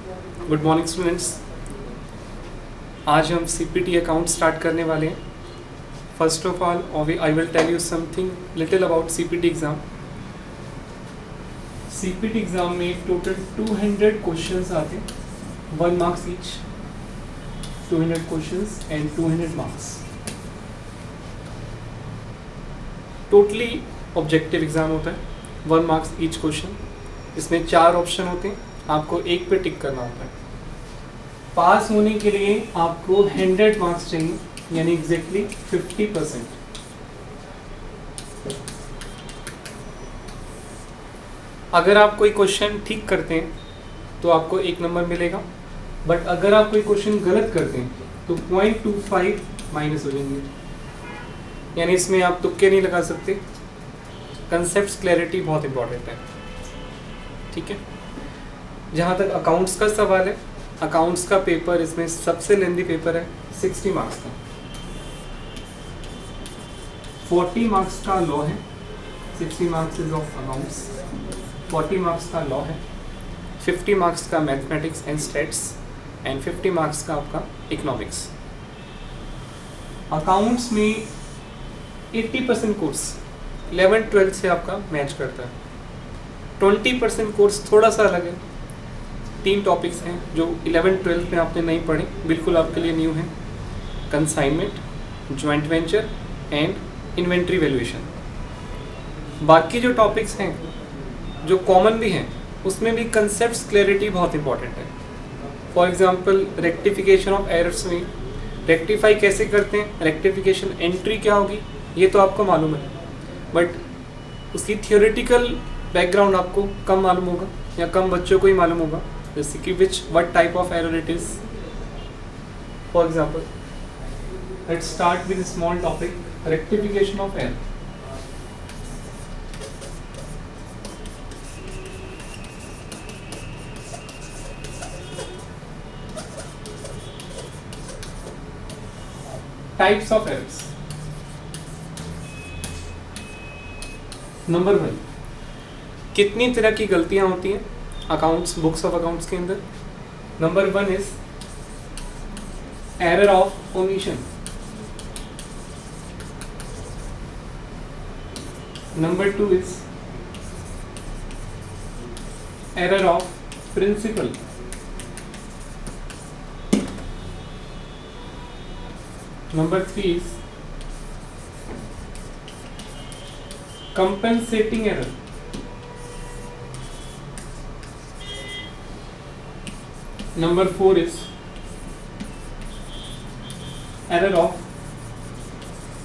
Good morning students. आज हम CPT account start करने वाले हैं। First of all I will tell you something little about CPT exam. CPT exam में total 200 questions आते हैं, 1 marks each, 200 questions and 200 marks. Totally objective exam होता है, 1 मार्क्स ईच क्वेश्चन। इसमें 4 ऑप्शन होते हैं, आपको एक पे टिक करना होता है। पास होने के लिए आपको 100 मार्क्स चाहिए, यानी एग्जैक्टली 50%। अगर आप कोई क्वेश्चन ठीक करते हैं तो आपको 1 नंबर मिलेगा, बट अगर आप कोई क्वेश्चन गलत करते हैं तो 0.25 माइनस हो जाएंगे। यानी इसमें आप तुक्के नहीं लगा सकते। कंसेप्ट क्लैरिटी बहुत इंपॉर्टेंट है, ठीक है। जहाँ तक अकाउंट्स का सवाल है, अकाउंट्स का पेपर इसमें सबसे लेंदी पेपर है, 60 मार्क्स का। 40 मार्क्स का लॉ है, 60 marks is of accounts, 40 marks का लॉ है, 50 मार्क्स का mathematics and stats and 50 marks का आपका इकोनॉमिक्स। अकाउंट्स में 80% कोर्स 11-12 से आपका मैच करता है। 20% कोर्स थोड़ा सा अलग है। 3 टॉपिक्स हैं जो 11-12 में आपने नहीं पढ़े, बिल्कुल आपके लिए न्यू है। Consignment, joint venture and inventory valuation. बाकी जो टॉपिक्स हैं जो कॉमन भी हैं, उसमें भी कंसेप्ट क्लैरिटी बहुत इंपॉर्टेंट है। For example rectification of errors में रेक्टिफाई कैसे करते हैं, रेक्टिफिकेशन एंट्री क्या होगी, ये तो आपको मालूम है, बट उसकी थियोरेटिकल बैकग्राउंड आपको कम मालूम होगा या कम बच्चों को ही मालूम होगा। जैसे कि what type of error it is. For example, let's start with a small topic, rectification of error. Types of errors. Number 1, कितनी तरह की गलतियां होती हैं अकाउंट्स, बुक्स ऑफ अकाउंट्स के अंदर। Number 1 is error of omission. Number 2 is error of principle. Number 3 is compensating error. Number 4 is error of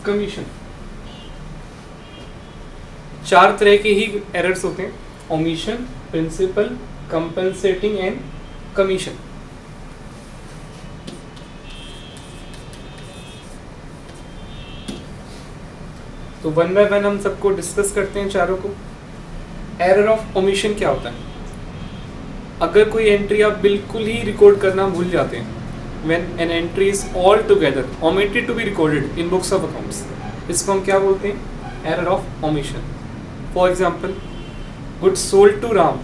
commission। 4 तरह के ही एरर्स होते हैं, omission, principle, compensating and commission. तो 1 बाय 1 हम सबको डिस्कस करते हैं, चारों को। एरर ऑफ ओमिशन क्या होता है? अगर कोई एंट्री आप बिल्कुल ही रिकॉर्ड करना भूल जाते हैं, when an entry is altogether omitted to be recorded in books of accounts, इसको हम क्या बोलते हैं? Error of omission. For example, goods sold to Ram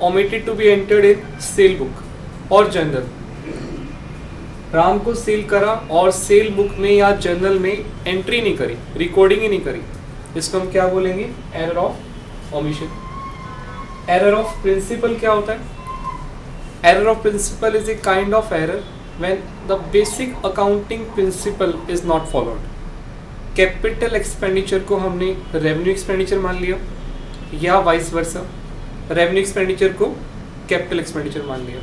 omitted to be entered in sale book और जर्नल। राम को सेल करा और सेल बुक में या जर्नल में एंट्री नहीं करी, रिकॉर्डिंग ही नहीं करी, इसको हम क्या बोलेंगे? Error of omission. Error of principle क्या होता है? Error of principle is a kind of error when the basic accounting principle is not followed. Capital expenditure को हमने रेवेन्यू एक्सपेंडिचर मान लिया, या वाइस वर्सा, रेवेन्यू एक्सपेंडिचर को कैपिटल एक्सपेंडिचर मान लिया।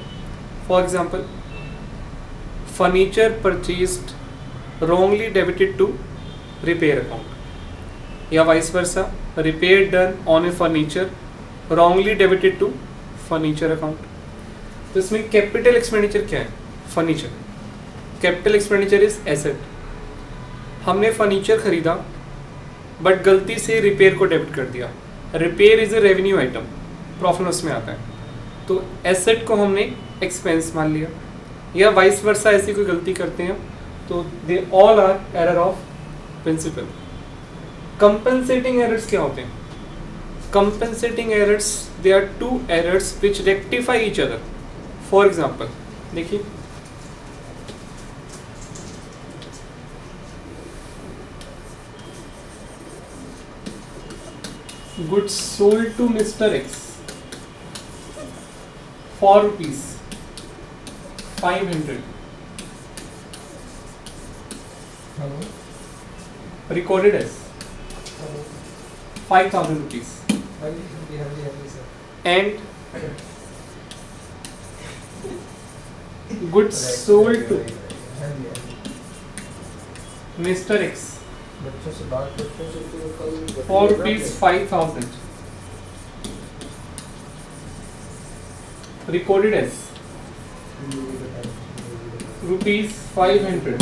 For example, furniture purchased wrongly debited to repair account, या vice versa, repair done on a furniture wrongly debited to furniture account. तो इसमें कैपिटल एक्सपेंडिचर क्या है? Furniture. Capital expenditure is asset. हमने furniture खरीदा but गलती से रिपेयर को डेबिट कर दिया। Repair is a revenue item, profit उसमें आता है, तो एसेट को हमने एक्सपेंस मान लिया। या वाइस वर्सा ऐसी कोई गलती करते हैं तो they all are error of principle. Compensating errors क्या होते हैं? Compensating errors, there are 2 errors which rectify each other. For example देखिए, goods sold to Mister X for rupees 500, recorded as 5,000 rupees, and goods sold to Mr. X for rupees 5,000, recorded as rupees 500,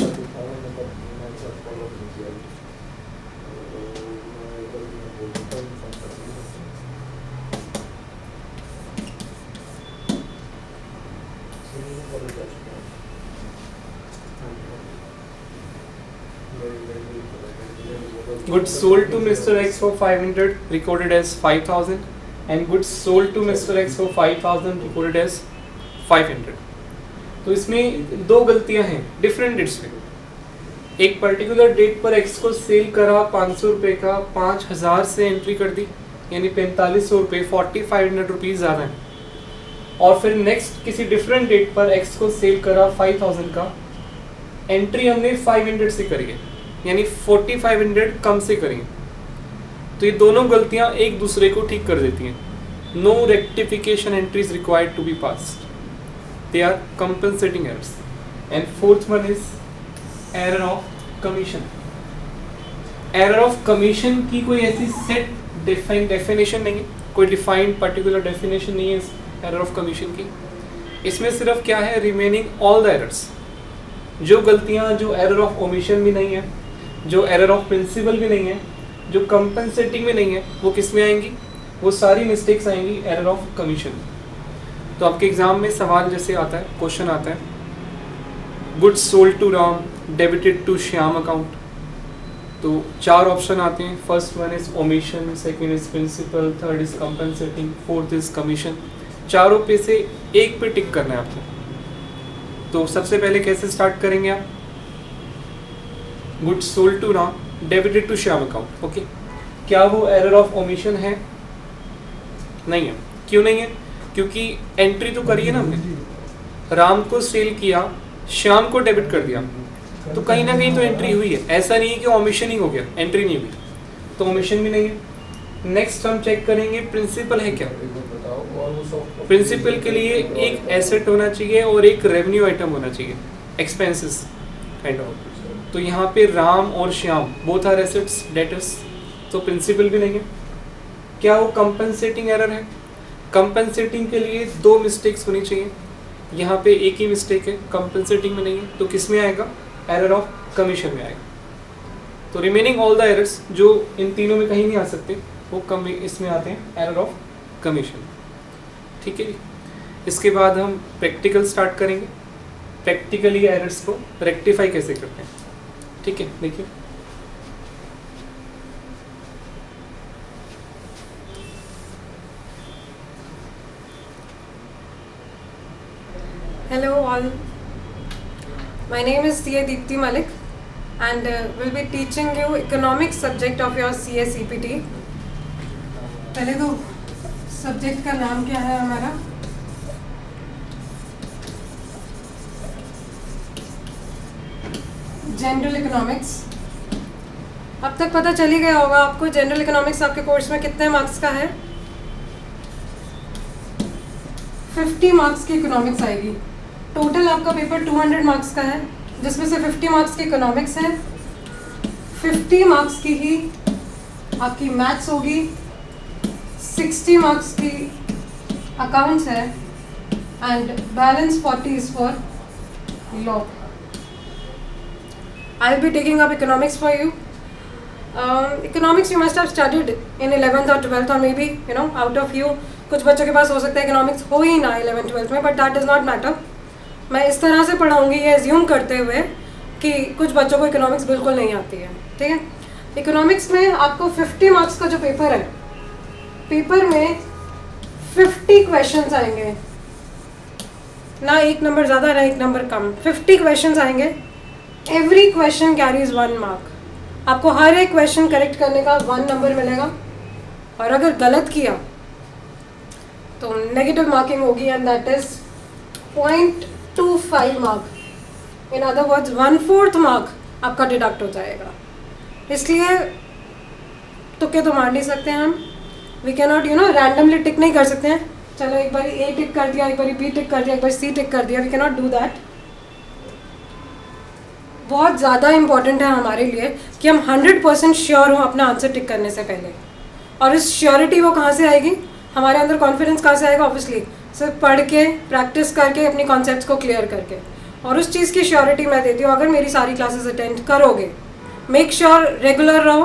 goods sold to Mr. X for 500 recorded as 5,000, and goods sold to Mr. X for 5,000 recorded as 500. तो इसमें दो गलतियां हैं different dates पे। एक particular date पर x को sale करा 500 रुपये का, 5,000 से एंट्री कर दी, यानी 4500 रुपये, 4500 रुपीज़ ज़्यादा है। और फिर नेक्स्ट किसी डिफरेंट डेट पर एक्स को सेल करा 5000 का, एंट्री हमने 500 से करी है, यानी 4500 कम से करी है। तो ये दोनों गलतियाँ एक दूसरे को ठीक कर देती हैं। No rectification entries required to be passed, they are compensating errors. And fourth one is error of commission. Error of commission की कोई ऐसी set definition नहीं है, कोई defined particular definition नहीं है इस error of commission की। इसमें सिर्फ क्या है, remaining all the errors, जो गलतियाँ जो error of omission भी नहीं है, जो error of principle भी नहीं है, जो compensating भी नहीं है, वो किस में आएंगी, वो सारी mistakes आएंगी error of commission। तो आपके एग्जाम में सवाल जैसे आता है, क्वेश्चन आता है, goods sold to Ram debited to Shyam account. तो 4 ऑप्शन आते हैं, first one is omission, second is principle, third is compensating, fourth is commission. चारों पे से एक पे टिक करना है आपको। तो सबसे पहले कैसे स्टार्ट करेंगे आप, goods sold to Ram debited to Shyam account, okay. क्या वो एरर ऑफ ओमिशन है? नहीं है। क्यों नहीं है? क्योंकि एंट्री तो करी है ना हमने, राम को सेल किया, श्याम को डेबिट कर दिया, तो कहीं ना कहीं तो एंट्री हुई है। ऐसा नहीं है कि ओमिशन ही हो गया, एंट्री नहीं हुई, तो ओमिशन भी नहीं है। नेक्स्ट हम चेक करेंगे प्रिंसिपल है क्या। प्रिंसिपल के लिए एक एसेट होना चाहिए और एक रेवेन्यू आइटम होना चाहिए, एक्सपेंसेस काइंड ऑफ। तो यहाँ पे राम और Shyam both are assets debtors, तो प्रिंसिपल भी नहीं है। क्या वो कंपनसेटिंग एरर है? कंपनसेटिंग के लिए 2 मिस्टेक्स होनी चाहिए, यहाँ पे एक ही मिस्टेक है, कंपनसेटिंग में नहीं है, तो किस में आएगा, एरर ऑफ कमीशन में आएगा। तो रिमेनिंग ऑल द एरर्स जो इन तीनों में कहीं नहीं आ सकते, वो इसमें आते हैं, एरर ऑफ कमीशन। ठीक है जी। इसके बाद हम प्रैक्टिकल स्टार्ट करेंगे, प्रैक्टिकली एरर्स को रेक्टिफाई कैसे करते हैं। ठीक है, देखिए Hello all, my name is C.A. Deepti Malik and will be teaching you economics subject of your CS EPT. पहले तो सब्जेक्ट का नाम क्या है हमारा, जनरल इकोनॉमिक्स। अब तक पता चल ही गया होगा आपको जनरल इकोनॉमिक्स आपके कोर्स में कितने मार्क्स का है। 50 मार्क्स की इकोनॉमिक्स आएगी। टोटल आपका पेपर 200 मार्क्स का है, जिसमें से 50 मार्क्स की इकोनॉमिक्स है, 50 मार्क्स की ही आपकी मैथ्स होगी, 60 मार्क्स की अकाउंट्स है and balance 40 is for law. I will be taking up economics for you. Economics you must have studied in 11th और 12th और may be you know out of you कुछ बच्चों के पास हो सकता है इकोनॉमिक्स हो ही ना 11th 12th में, but that does not matter. मैं इस तरह से पढ़ाऊंगी ये एज्यूम करते हुए कि कुछ बच्चों को इकोनॉमिक्स बिल्कुल नहीं आती है। ठीक है, इकोनॉमिक्स में आपको 50 मार्क्स का जो पेपर है, पेपर में 50 क्वेश्चंस आएंगे। ना एक नंबर ज़्यादा ना एक नंबर कम, 50 क्वेश्चन आएंगे, एवरी क्वेश्चन कैरीज 1 मार्क। आपको हर एक क्वेश्चन करेक्ट करने का 1 नंबर मिलेगा, और अगर गलत किया तो नेगेटिव मार्किंग होगी, and that is 0.25 mark. In other words 1/4 mark आपका डिडक्ट हो जाएगा। इसलिए तुक्के तो मार नहीं सकते हैं हम, वी कैन नॉट रैंडमली टिक नहीं कर सकते हैं, चलो एक बार ए टिक कर दिया, एक बार बी टिक कर दिया, एक बार सी टिक कर दिया, we can not do that. बहुत ज़्यादा इंपॉर्टेंट है हमारे लिए कि हम 100% श्योर हों अपना आंसर टिक करने से पहले। और इस श्योरिटी वो कहाँ से आएगी, हमारे अंदर कॉन्फिडेंस कहाँ से आएगा, ऑब्वियसली सिर्फ पढ़ के प्रैक्टिस करके अपनी कॉन्सेप्ट्स को क्लियर करके। और उस चीज़ की श्योरिटी मैं देती हूँ, अगर मेरी सारी क्लासेस अटेंड करोगे, मेक श्योर रेगुलर रहो,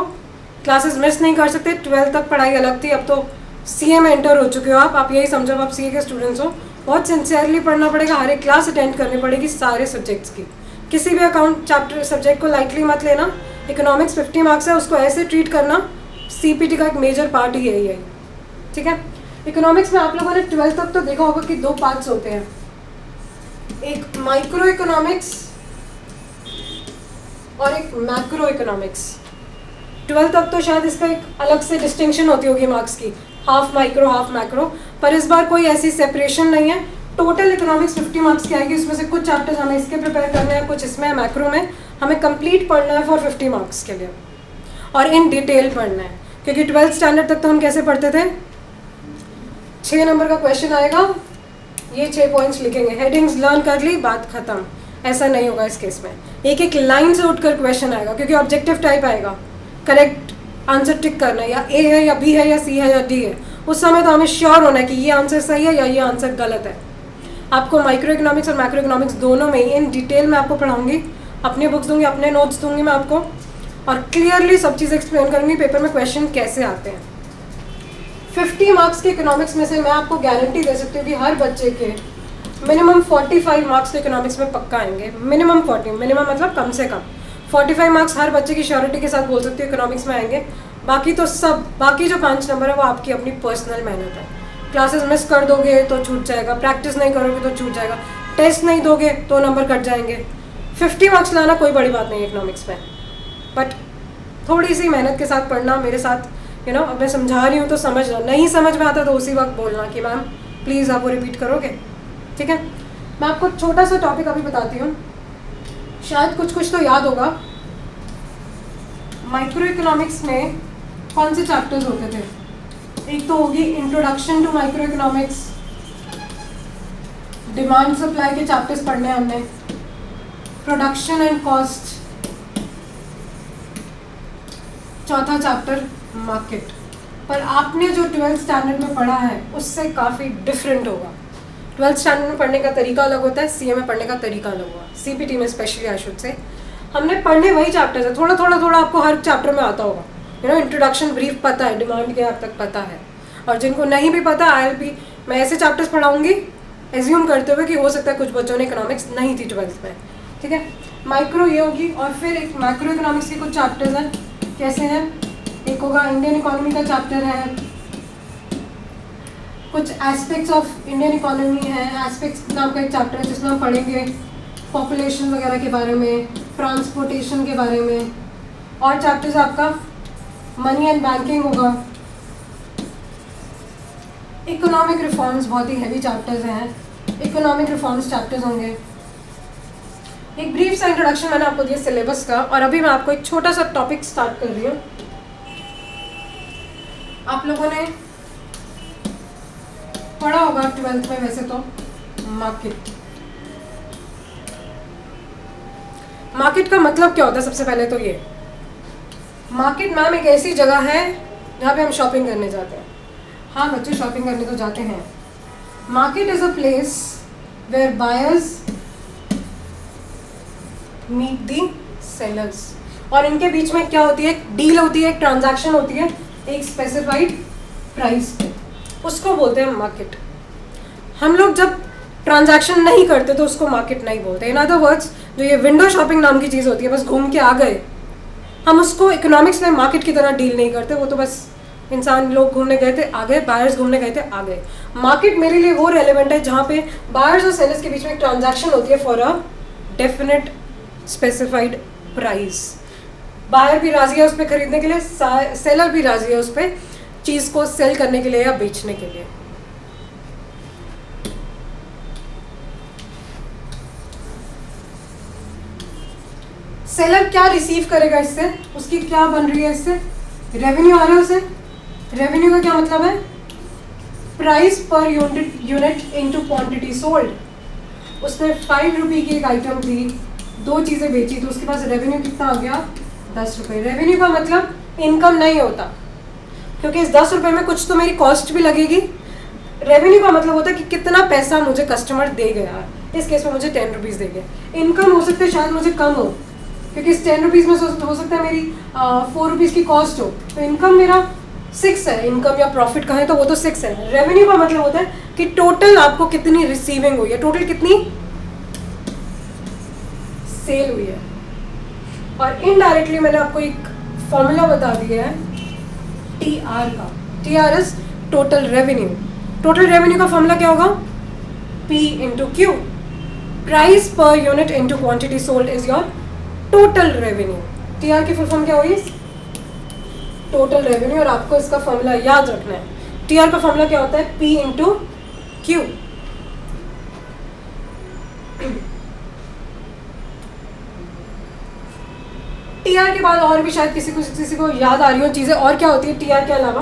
क्लासेस मिस नहीं कर सकते। 12th तक पढ़ाई अलग थी, अब तो सीए में एंटर हो चुके हो आप यही समझो आप सीए के स्टूडेंट्स हो। बहुत सिंसियरली पढ़ना पड़ेगा, हर एक क्लास अटेंड करनी पड़ेगी सारे सब्जेक्ट्स की। किसी भी अकाउंट चैप्टर सब्जेक्ट को लाइटली मत लेना। इकोनॉमिक्स 50 मार्क्स है, उसको ऐसे ट्रीट करना, सीपीटी का एक मेजर पार्ट ही यही है, ठीक है। इकोनॉमिक्स में आप लोगों ने 12th तक तो देखा होगा कि 2 पार्ट्स होते हैं, एक माइक्रो इकोनॉमिक्स और एक मैक्रो इकोनॉमिक्स। 12th तक तो शायद इसका एक अलग से डिस्टिंक्शन होती होगी मार्क्स की, हाफ माइक्रो हाफ मैक्रो, पर इस बार कोई ऐसी सेपरेशन नहीं है। टोटल इकोनॉमिक्स 50 मार्क्स की आएगी, उसमें से कुछ चैप्टर्स हमें इसके प्रिपेयर करने हैं, कुछ इसमें मैक्रो में हमें कंप्लीट पढ़ना है फॉर 50 मार्क्स के लिए, और इन डिटेल पढ़ना है। क्योंकि 12th स्टैंडर्ड तक तो हम कैसे पढ़ते थे, 6 नंबर का क्वेश्चन आएगा, ये 6 पॉइंट्स लिखेंगे, हेडिंग्स लर्न कर ली, बात खत्म। ऐसा नहीं होगा इस केस में, एक एक लाइन से उठकर क्वेश्चन आएगा, क्योंकि ऑब्जेक्टिव टाइप आएगा, करेक्ट आंसर टिक करना है, या ए है या बी है या सी है या डी है। उस समय तो हमें श्योर होना है कि ये आंसर सही है या ये आंसर गलत है। आपको माइक्रो इकोनॉमिक्स और मैक्रो इकोनॉमिक्स दोनों में ही इन डिटेल में आपको पढ़ाऊंगी, अपनी बुक्स दूंगी, अपने नोट्स दूंगी मैं आपको, और क्लियरली सब चीज़ एक्सप्लेन करूंगी पेपर में क्वेश्चन कैसे आते हैं। 50 मार्क्स के इकोनॉमिक्स में से मैं आपको गारंटी दे सकती हूँ कि हर बच्चे के मिनिमम 45 मार्क्स तो इकोनॉमिक्स में पक्का आएंगे। मिनिमम 40, मिनिमम मतलब कम से कम 45 मार्क्स हर बच्चे की श्योरिटी के साथ बोल सकती हूँ इकोनॉमिक्स में आएंगे। बाकी तो सब, बाकी जो 5 नंबर है वो आपकी अपनी पर्सनल मेहनत है। क्लासेस मिस कर दोगे तो छूट जाएगा, प्रैक्टिस नहीं करोगे तो छूट जाएगा, टेस्ट नहीं दोगे तो नंबर कट जाएंगे। 50 मार्क्स लाना कोई बड़ी बात नहीं है इकोनॉमिक्स में, बट थोड़ी सी मेहनत के साथ पढ़ना। मेरे साथ अब मैं समझा रही हूँ तो समझना, नहीं समझ में आता तो उसी वक्त बोलना कि मैम प्लीज़ आप वो रिपीट करोगे, ठीक है। मैं आपको छोटा सा टॉपिक अभी बताती हूँ, शायद कुछ कुछ तो याद होगा। माइक्रो इकोनॉमिक्स में कौन से चैप्टर्स होते थे, एक तो होगी introduction to micro economics, demand supply के चैप्टर्स पढ़ने हमने, प्रोडक्शन एंड कॉस्ट, चौथा चैप्टर मार्केट। पर आपने जो 12th स्टैंडर्ड में पढ़ा है उससे काफ़ी डिफरेंट होगा। 12th स्टैंडर्ड में पढ़ने का तरीका अलग होता है, सीए में पढ़ने का तरीका अलग होगा, सीपीटी में स्पेशली आई शुड से। हमने पढ़ने वही चैप्टर्स है, थोड़ा थोड़ा थोड़ा आपको हर चैप्टर में आता होगा। इंट्रोडक्शन ब्रीफ पता है, डिमांड के अब तक पता है, और जिनको नहीं भी पता मैं ऐसे चैप्टर्स पढ़ाऊंगी एज्यूम करते हुए कि हो सकता है कुछ बच्चों ने इकोनॉमिक्स नहीं थी 12th में, ठीक है। माइक्रो ये होगी, और फिर एक मैक्रो इकोनॉमिक्स के कुछ चैप्टर्स हैं। कैसे हैं, एक होगा इंडियन इकोनॉमी का चैप्टर है, कुछ एस्पेक्ट्स ऑफ इंडियन इकोनॉमी है, एस्पेक्ट्स नाम का एक चैप्टर है जिसमें हम पढ़ेंगे पॉपुलेशन वगैरह के बारे में, ट्रांसपोर्टेशन के बारे में। और चैप्टर्स आपका मनी एंड बैंकिंग होगा। इकोनॉमिक रिफॉर्म्स बहुत ही हैवी चैप्टर्स हैं, इकोनॉमिक रिफॉर्म्स चैप्टर्स होंगे। एक ब्रीफ सा इंट्रोडक्शन मैंने आपको दिया सिलेबस का, और अभी मैं आपको एक छोटा सा टॉपिक स्टार्ट कर रही हूँ। आप लोगों ने पढ़ा होगा 12th में वैसे तो मार्केट। मार्केट का मतलब क्या होता है, सबसे पहले तो ये मार्केट मैम एक ऐसी जगह है जहाँ पे हम शॉपिंग करने जाते हैं। हाँ बच्चे, शॉपिंग करने तो जाते हैं। Market is a place where buyers meet the sellers, और इनके बीच में क्या होती है, एक डील होती है, एक ट्रांजैक्शन होती है एक स्पेसिफाइड प्राइस पे, उसको बोलते हैं मार्केट। हम लोग जब ट्रांजैक्शन नहीं करते तो उसको मार्केट नहीं बोलते। इन अदर वर्ड्स, जो ये विंडो शॉपिंग नाम की चीज़ होती है, बस घूम के आ गए, हम उसको इकोनॉमिक्स में मार्केट की तरह डील नहीं करते, वो तो बस इंसान लोग घूमने गए थे आ गए, बायर्स घूमने गए थे आ गए। मार्केट मेरे लिए वो रेलिवेंट है जहाँ पे बायर्स और सेलर्स के बीच में एक ट्रांजैक्शन होती है for a definite specified price. Buyer भी राजी है उस पर खरीदने के लिए, सेलर भी राजी है उस पर चीज़ को सेल करने के लिए या बेचने के लिए। सेलर क्या रिसीव करेगा इससे, उसकी क्या बन रही है इससे, रेवेन्यू आ रहा है उसे। रेवेन्यू का क्या मतलब है, price per unit into quantity sold. उसने 5 रुपये की एक आइटम थी, 2 चीज़ें बेची तो उसके पास रेवेन्यू कितना आ गया, 10 रुपये। रेवेन्यू का मतलब इनकम नहीं होता, क्योंकि इस 10 रुपये में कुछ तो मेरी कॉस्ट भी लगेगी। रेवेन्यू का मतलब होता है कि कितना पैसा मुझे कस्टमर दे गया। इस केस में मुझे 10 रुपीज़ दे गए। इनकम हो सकता है शायद मुझे कम हो, क्योंकि इस 10 रुपीज़ में हो सकता है मेरी 4 रुपीज़ की कॉस्ट हो, तो इनकम मेरा 6 है। इनकम या प्रॉफिट कहें तो वो तो 6 है। रेवेन्यू का मतलब होता है कि टोटल आपको कितनी रिसीविंग हुई है, टोटल कितनी सेल हुई है। और इनडायरेक्टली मैंने आपको एक फॉर्मूला बता दिया है TR का। TR is total revenue. Total revenue का फॉर्मूला क्या होगा, P into Q। Price per unit into quantity sold is your total revenue. TR की फुल फॉर्म क्या होगी, टोटल रेवेन्यू। और आपको इसका फॉर्मूला याद रखना है। TR का फॉर्मूला क्या होता है, P इंटू Q। TR के बाद और भी शायद किसी को याद आ रही हो चीजें और क्या होती है TR के अलावा।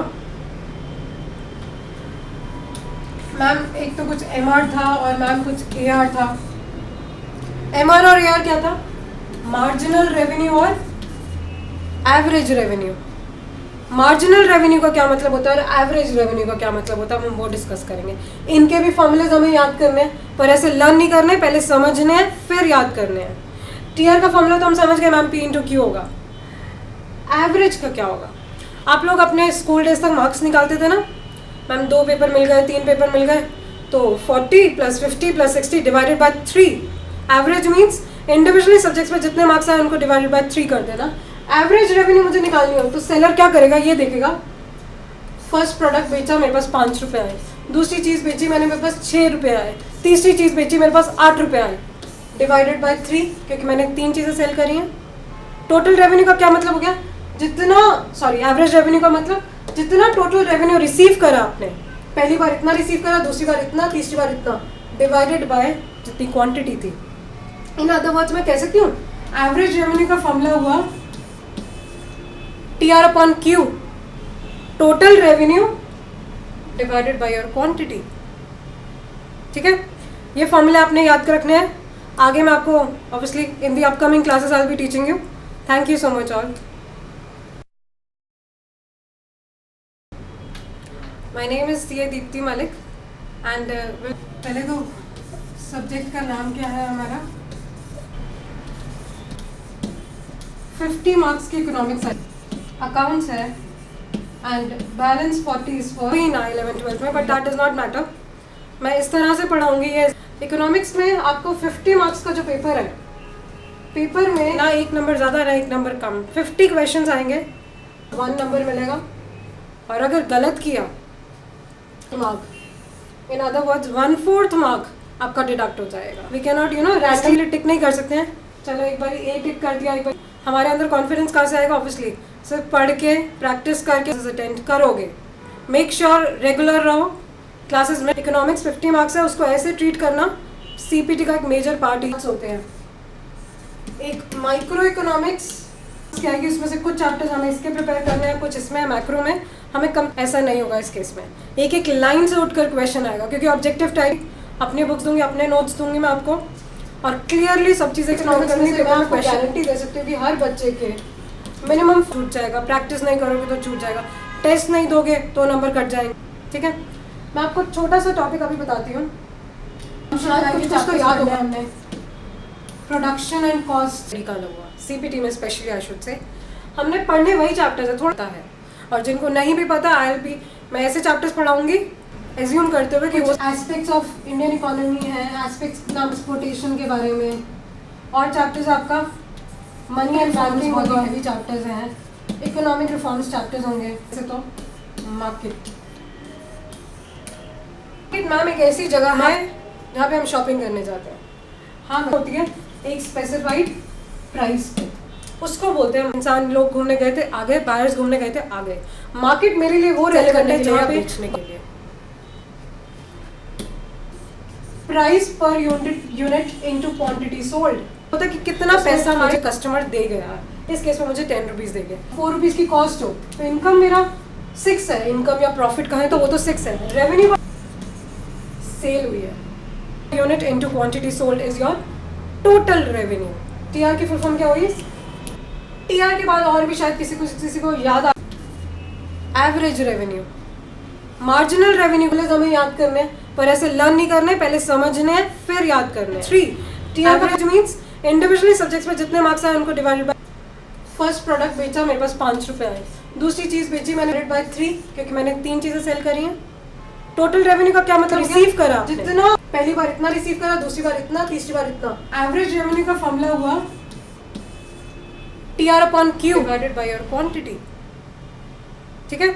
मैम एक तो कुछ MR था और मैम कुछ AR था। MR और AR क्या था, मार्जिनल रेवेन्यू और एवरेज रेवेन्यू। मार्जिनल रेवेन्यू का क्या मतलब होता है और एवरेज रेवेन्यू का क्या मतलब होता है, हम वो डिस्कस करेंगे। इनके भी फॉर्मूलेज हमें याद करने हैं, पर ऐसे लर्न नहीं करने, पहले समझने हैं फिर याद करने हैं। TR का फॉर्मूला तो हम समझ गए मैम, P इंटू Q होगा। एवरेज का क्या होगा, आप लोग अपने स्कूल डेज तक मार्क्स निकालते थे ना मैम, 2 पेपर मिल गए, 3 पेपर मिल गए, तो 40 + 50 + 60 divided by 3। Average means individually subjects में जितने मार्क्स आए उनको डिवाइडेड बाय 3 कर देना। एवरेज रेवेन्यू मुझे निकालनी हो तो सेलर क्या करेगा, ये देखेगा फर्स्ट प्रोडक्ट बेचा मेरे पास 5 रुपये आए, दूसरी चीज़ बेची मैंने मेरे पास 6 रुपये आए, तीसरी चीज़ बेची मेरे पास 8 रुपये आए, डिवाइडेड बाय 3, क्योंकि मैंने 3 चीज़ें सेल करी हैं। टोटल रेवेन्यू का क्या मतलब हो गया, एवरेज रेवेन्यू का मतलब जितना टोटल रेवेन्यू रिसीव करा आपने, पहली बार इतना रिसीव करा, दूसरी बार इतना, तीसरी बार इतना, डिवाइडेड बाय जितनी क्वांटिटी थी। इन अदर वर्ड्स मैं कह सकती हूँ एवरेज रेवेन्यू का फॉर्मूला हुआ TR upon Q, total revenue divided by your quantity. ठीक है, ये फॉर्मूला आपने याद कर रखने हैं। आगे मैं आपको obviously in the upcoming classes I will be teaching you. Thank you so much all. My name is CA Deepti Malik and पहले तो सब्जेक्ट का नाम क्या है हमारा, 50 मार्क्स की इकोनॉमिक्स है, अकाउंट्स है and balance 40 is for 11th-12th में, but that does not matter. मैं इस तरह से पढ़ाऊंगी। ये इकोनॉमिक्स में आपको 50 मार्क्स का जो पेपर है, पेपर में ना 1 नंबर ज़्यादा ना 1 नंबर कम, 50 क्वेश्चंस आएंगे, 1 नंबर मिलेगा। और अगर गलत किया mark, in other words 1/4 mark आपका डिडक्ट हो जाएगा। वी कैन नॉट रैंडमली टिक नहीं कर सकते हैं, चलो एक बार A टिक कर दिया, एक बार। हमारे अंदर कॉन्फिडेंस कहाँ से आएगा, ऑब्वियसली सिर्फ पढ़ के प्रैक्टिस करके अटेंड करोगे। मेक श्योर रेगुलर रहो क्लासेस में। इकोनॉमिक्स 50 मार्क्स है, उसको ऐसे ट्रीट करना CPT का एक मेजर पार्ट होते हैं। एक माइक्रो इकोनॉमिक्स क्या है कि उसमें से कुछ चैप्टर्स हमें इसके प्रिपेयर करने हैं, कुछ इसमें मैक्रो में हमें कम। ऐसा नहीं होगा इस केस में, एक एक लाइन से उठकर क्वेश्चन आएगा, क्योंकि ऑब्जेक्टिव टाइप अपनी बुक्स दूंगी, अपने नोट्स दूंगी मैं आपको, और क्लियरली सब चीज़ें इकोनॉमिक्स में से मैं आपको गारंटी दे सकती हूँ कि हर बच्चे के मिनिमम छूट जाएगा। प्रैक्टिस नहीं करोगे तो छूट जाएगा, टेस्ट नहीं दोगे तो नंबर कट जाएंगे। ठीक है, मैं आपको छोटा सा टॉपिक अभी बताती हूँ, कुछ तो याद होगा। हमने प्रोडक्शन एंड कॉस्ट निकाला हुआ CPT में स्पेशली, आई शुड से हमने पढ़ने वही चैप्टर्स है, थोड़ा है। और जिनको नहीं भी पता मैं ऐसे चैप्टर्स पढ़ाऊंगी एज्यूम करते हुए कि वो एस्पेक्ट्स ऑफ इंडियन इकोनॉमी है, एस्पेक्ट्स ट्रांसपोर्टेशन के बारे में, और चैप्टर्स आपका मनी एंड बैंकिंग होगा, हैवी चैप्टर्स हैं, इकोनॉमिक रिफॉर्म्स चैप्टर्स होंगे। ऐसे तो मार्केट मैम एक ऐसी जगह है जहाँ पे हम शॉपिंग करने जाते हैं। हाँ होती है एक स्पेसिफाइड प्राइस पे, उसको बोलते हैं इंसान। लोग घूमने गए थे आगे, बायर्स घूमने गए थे आगे। मार्केट मेरे लिए वो रेलेवेंट है जहाँ पे बेचने के लिए price per unit into quantity sold होता है कि कितना पैसा मुझे कस्टमर दे गया। इस केस में मुझे 10 रुपीज़ दे गया, 4 रुपीज़ की कॉस्ट हो तो इनकम मेरा 6 है। इनकम या प्रॉफिट कहें तो वो तो 6 है। रेवेन्यू सेल हुई है, unit into quantity sold is your total revenue. TR की फुल फॉर्म क्या हुई? टीआर के बाद और भी शायद किसी को याद आ, एवरेज रेवेन्यू। मार्जिनल रेवेन्यू के लिए हमें याद करने हैं, पर ऐसे लर्न नहीं करने, पहले समझने हैं फिर याद करने हैं। 3 TR average means individually subjects में जितने मार्क्स आए उनको डिवाइडेड बाय। फर्स्ट प्रोडक्ट बेचा, मेरे पास 5 रुपये आए। दूसरी चीज़ बेची मैंने डिवाइडेड बाय 3, क्योंकि मैंने 3 चीज़ें सेल करी हैं। टोटल रेवेन्यू का क्या मतलब? रिसीव करा जितना, पहली बार इतना रिसीव करा, दूसरी बार इतना, तीसरी बार इतना। एवरेज रेवेन्यू का फॉर्मूला हुआ TR upon Q divided by your quantity. ठीक है।